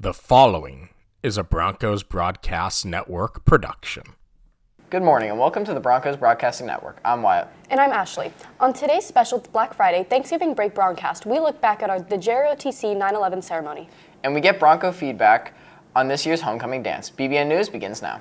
The following is a Broncos Broadcast Network production. Good morning and welcome to the Broncos Broadcasting Network. I'm Wyatt. And I'm Ashley. On today's special Black Friday Thanksgiving break broadcast, we look back at the JROTC 9/11 ceremony. And we get Bronco feedback on this year's homecoming dance. BBN News begins now.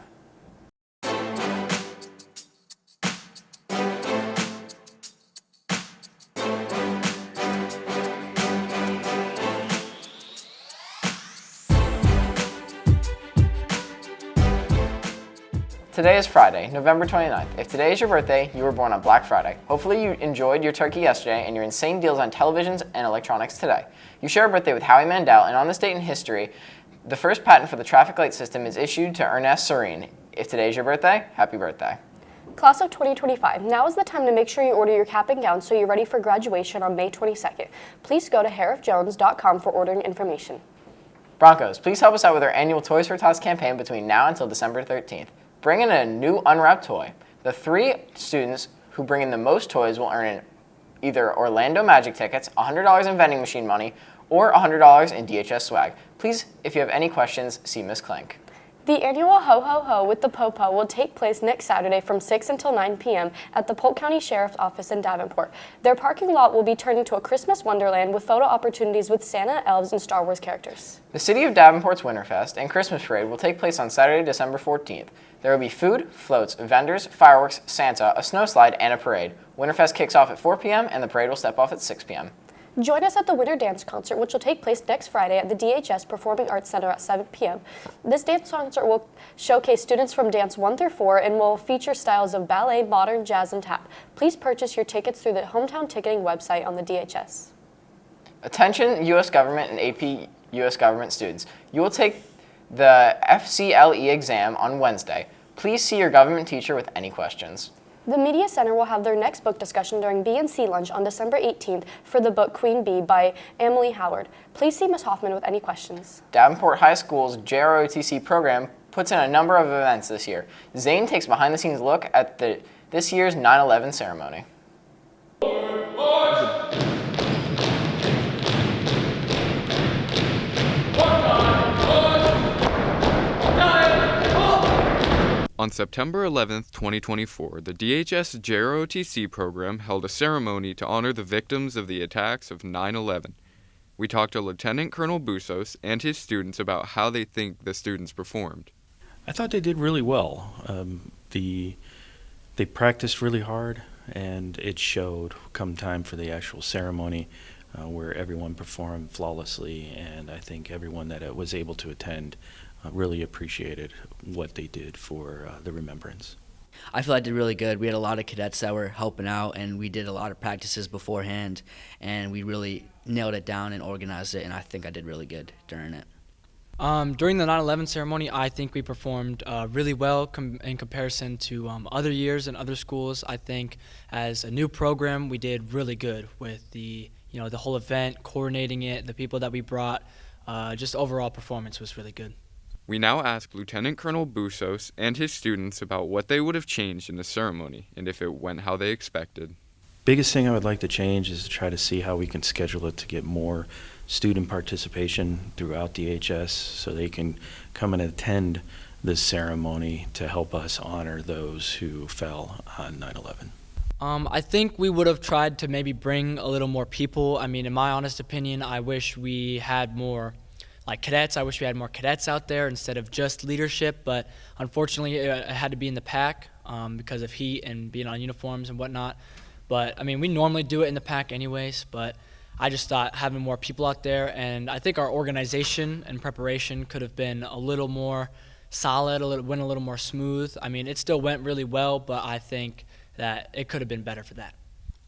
Today is Friday, November 29th. If today is your birthday, you were born on Black Friday. Hopefully you enjoyed your turkey yesterday and your insane deals on televisions and electronics today. You share a birthday with Howie Mandel, and on this date in history, the first patent for the traffic light system is issued to Ernest Serene. If today is your birthday, happy birthday. Class of 2025, now is the time to make sure you order your cap and gown so you're ready for graduation on May 22nd. Please go to harifjones.com for ordering information. Broncos, please help us out with our annual Toys for Tots campaign between now until December 13th. Bring in a new unwrapped toy. The 3 students who bring in the most toys will earn either Orlando Magic tickets, $100 in vending machine money, or $100 in DHS swag. Please, if you have any questions, see Ms. Clink. The annual Ho Ho Ho with the Popo will take place next Saturday from 6 until 9 p.m. at the Polk County Sheriff's Office in Davenport. Their parking lot will be turned into a Christmas wonderland with photo opportunities with Santa, elves, and Star Wars characters. The City of Davenport's Winterfest and Christmas Parade will take place on Saturday, December 14th. There will be food, floats, vendors, fireworks, Santa, a snowslide, and a parade. Winterfest kicks off at 4 p.m. and the parade will step off at 6 p.m. Join us at the Winter Dance Concert, which will take place next Friday at the DHS Performing Arts Center at 7 p.m. This dance concert will showcase students from Dance 1 through 4 and will feature styles of ballet, modern, jazz, and tap. Please purchase your tickets through the hometown ticketing website on the DHS. Attention U.S. government and AP U.S. government students. You will take the FCLE exam on Wednesday. Please see your government teacher with any questions. The Media Center will have their next book discussion during B&C lunch on December 18th for the book Queen Bee by Emily Howard. Please see Ms. Hoffman with any questions. Davenport High School's JROTC program puts in a number of events this year. Zane takes behind-the-scenes look at this year's 9/11 ceremony. On September 11, 2024, the DHS JROTC program held a ceremony to honor the victims of the attacks of 9/11. We talked to Lieutenant Colonel Busos and his students about how they think the students performed. I thought they did really well. They practiced really hard, and it showed come time for the actual ceremony where everyone performed flawlessly, and I think everyone that was able to attend really appreciated what they did for the remembrance. I feel I did really good. We had a lot of cadets that were helping out, and we did a lot of practices beforehand, and we really nailed it down and organized it, and I think I did really good during it. During the 9/11 ceremony, I think we performed really well in comparison to other years and other schools. I think as a new program, we did really good with the whole event, coordinating it, the people that we brought. Just overall performance was really good. We now ask Lieutenant Colonel Busos and his students about what they would have changed in the ceremony and if it went how they expected. Biggest thing I would like to change is to try to see how we can schedule it to get more student participation throughout DHS so they can come and attend this ceremony to help us honor those who fell on 9/11. I think we would have tried to maybe bring a little more people. I mean, in my honest opinion, I wish we had more cadets. I wish we had more cadets out there instead of just leadership, but unfortunately it had to be in the pack because of heat and being on uniforms and whatnot. But I mean, we normally do it in the pack anyways, but I just thought having more people out there, and I think our organization and preparation could have been a little more solid, went a little more smooth. I mean, it still went really well, but I think that it could have been better for that.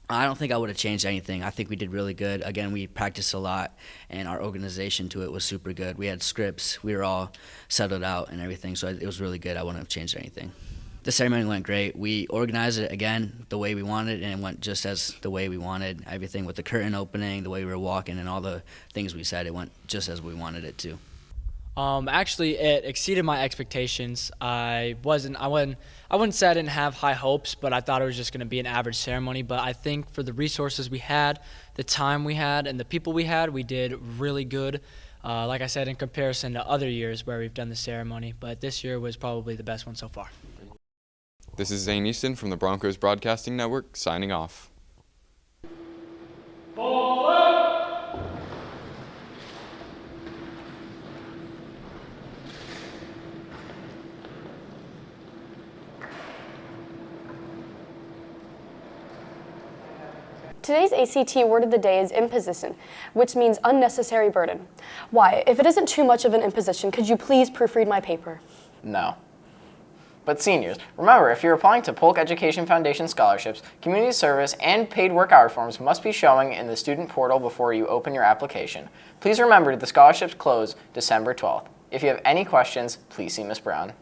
I don't think I would have changed anything. I think we did really good. Again, we practiced a lot, and our organization to it was super good. We had scripts. We were all settled out and everything, so it was really good. I wouldn't have changed anything. The ceremony went great. We organized it, again, the way we wanted, and it went just as the way we wanted. Everything with the curtain opening, the way we were walking, and all the things we said, it went just as we wanted it to. Actually, it exceeded my expectations. I wouldn't say I didn't have high hopes, but I thought it was just going to be an average ceremony. But I think for the resources we had, the time we had, and the people we had, we did really good. like I said, in comparison to other years where we've done the ceremony, but this year was probably the best one so far. This is Zane Easton from the Broncos Broadcasting Network signing off. Today's ACT word of the day is imposition, which means unnecessary burden. Why? If it isn't too much of an imposition, could you please proofread my paper? No. But seniors, remember, if you're applying to Polk Education Foundation scholarships, community service, and paid work hour forms must be showing in the student portal before you open your application. Please remember the scholarships close December 12th. If you have any questions, please see Ms. Brown.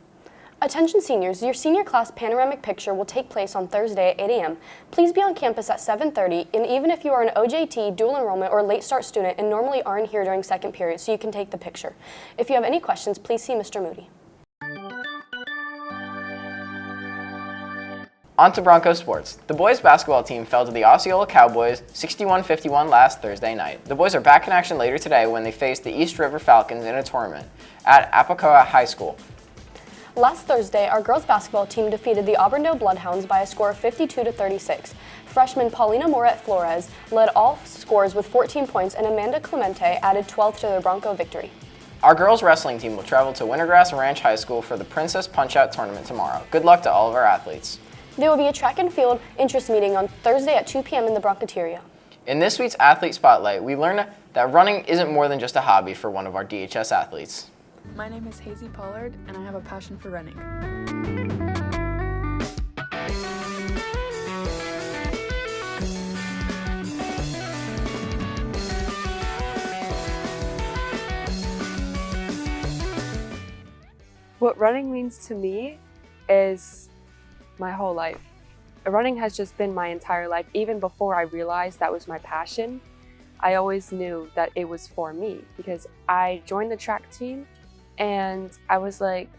Attention seniors, your senior class panoramic picture will take place on Thursday at 8 a.m. Please be on campus at 7:30, and even if you are an OJT, dual enrollment, or late start student and normally aren't here during second period, so you can take the picture. If you have any questions, please see Mr. Moody. On to Broncos sports. The boys basketball team fell to the Osceola Cowboys 61-51 last Thursday night. The boys are back in action later today when they face the East River Falcons in a tournament at Apocoa High School. Last Thursday, our girls basketball team defeated the Auburndale Bloodhounds by a score of 52-36. Freshman Paulina Moret Flores led all scores with 14 points, and Amanda Clemente added 12 to their Bronco victory. Our girls wrestling team will travel to Wintergrass Ranch High School for the Princess Punch-Out tournament tomorrow. Good luck to all of our athletes. There will be a track and field interest meeting on Thursday at 2 p.m. in the Broncateria. In this week's Athlete Spotlight, we learned that running isn't more than just a hobby for one of our DHS athletes. My name is Hazy Pollard, and I have a passion for running. What running means to me is my whole life. Running has just been my entire life. Even before I realized that was my passion, I always knew that it was for me because I joined the track team and I was like,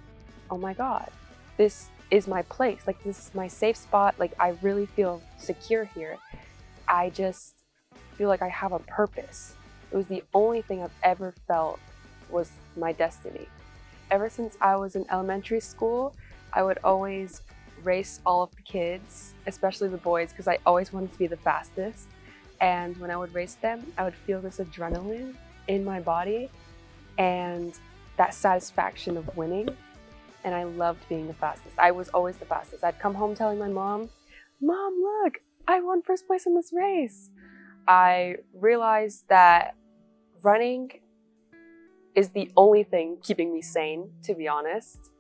oh my God, this is my place. Like, this is my safe spot. Like, I really feel secure here. I just feel like I have a purpose. It was the only thing I've ever felt was my destiny. Ever since I was in elementary school, I would always race all of the kids, especially the boys, because I always wanted to be the fastest. And when I would race them, I would feel this adrenaline in my body and that satisfaction of winning. And I loved being the fastest. I was always the fastest. I'd come home telling my mom, Mom, look, I won first place in this race. I realized that running is the only thing keeping me sane, to be honest.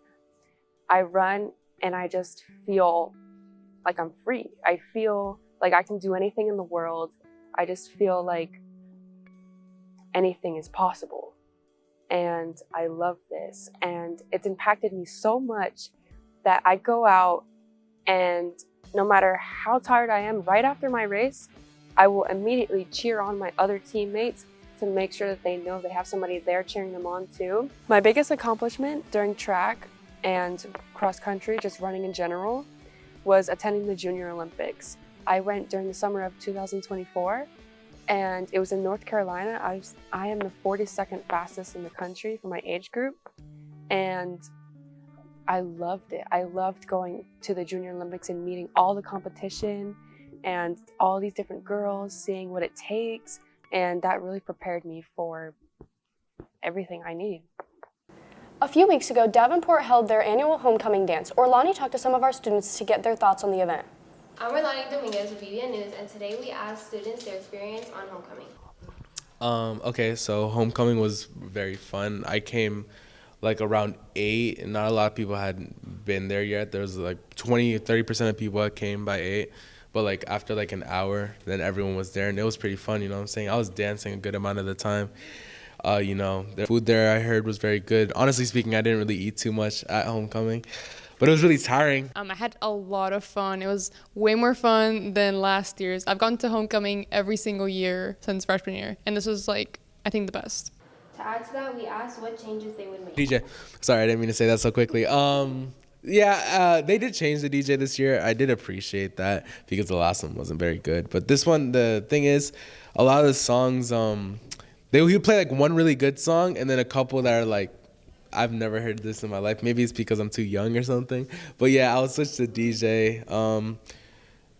I run and I just feel like I'm free. I feel like I can do anything in the world. I just feel like anything is possible. And I love this. And it's impacted me so much that I go out and no matter how tired I am, right after my race, I will immediately cheer on my other teammates to make sure that they know they have somebody there cheering them on too. My biggest accomplishment during track and cross country, just running in general, was attending the Junior Olympics. I went during the summer of 2024 and it was in North Carolina. I am the 42nd fastest in the country for my age group, and I loved it. I loved going to the Junior Olympics and meeting all the competition and all these different girls, seeing what it takes, and that really prepared me for everything I need. A few weeks ago, Davenport held their annual homecoming dance. Orlani talked to some of our students to get their thoughts on the event. I'm Orlani Dominguez with BBN News, and today we asked students their experience on homecoming. Okay, so homecoming was very fun. I came like around 8, and not a lot of people had been there yet. There was like 30% of people that came by 8. But like after like an hour, then everyone was there, and it was pretty fun, you know what I'm saying? I was dancing a good amount of the time. The food there I heard was very good. Honestly speaking, I didn't really eat too much at homecoming, but it was really tiring. I had a lot of fun. It was way more fun than last year's. I've gone to homecoming every single year since freshman year, and this was like, I think, the best. To add to that, we asked what changes they would make. DJ, sorry, I didn't mean to say that so quickly. They did change the DJ this year. I did appreciate that because the last one wasn't very good. But this one, the thing is, a lot of the songs, He'll play like one really good song and then a couple that are like, I've never heard this in my life. Maybe it's because I'm too young or something. But yeah, I'll switch to DJ.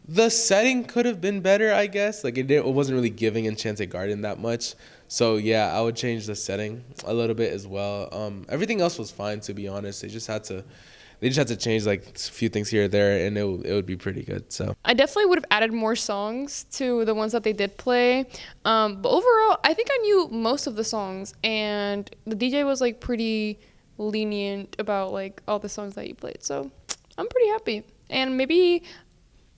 The setting could have been better, I guess. Like it wasn't really giving Enchanted Garden that much. So yeah, I would change the setting a little bit as well. Everything else was fine, to be honest. They just had to change like a few things here or there, and it would be pretty good. So I definitely would have added more songs to the ones that they did play. But overall, I think I knew most of the songs, and the DJ was like pretty lenient about like all the songs that you played. So I'm pretty happy. And maybe,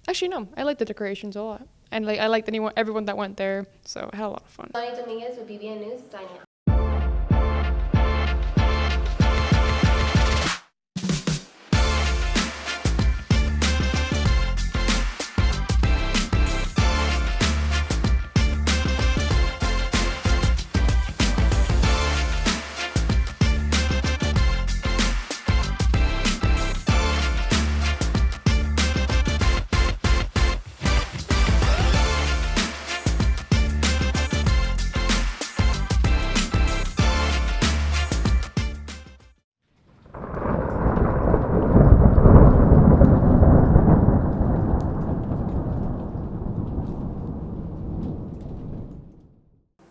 actually no, I like the decorations a lot. And like I liked everyone that went there. So I had a lot of fun. Tony Dominguez with BBN News signing out.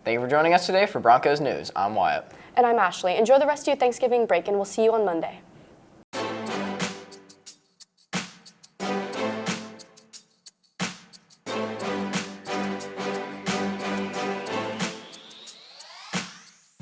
Thank you for joining us today for Broncos News. I'm Wyatt. And I'm Ashley. Enjoy the rest of your Thanksgiving break, and we'll see you on Monday.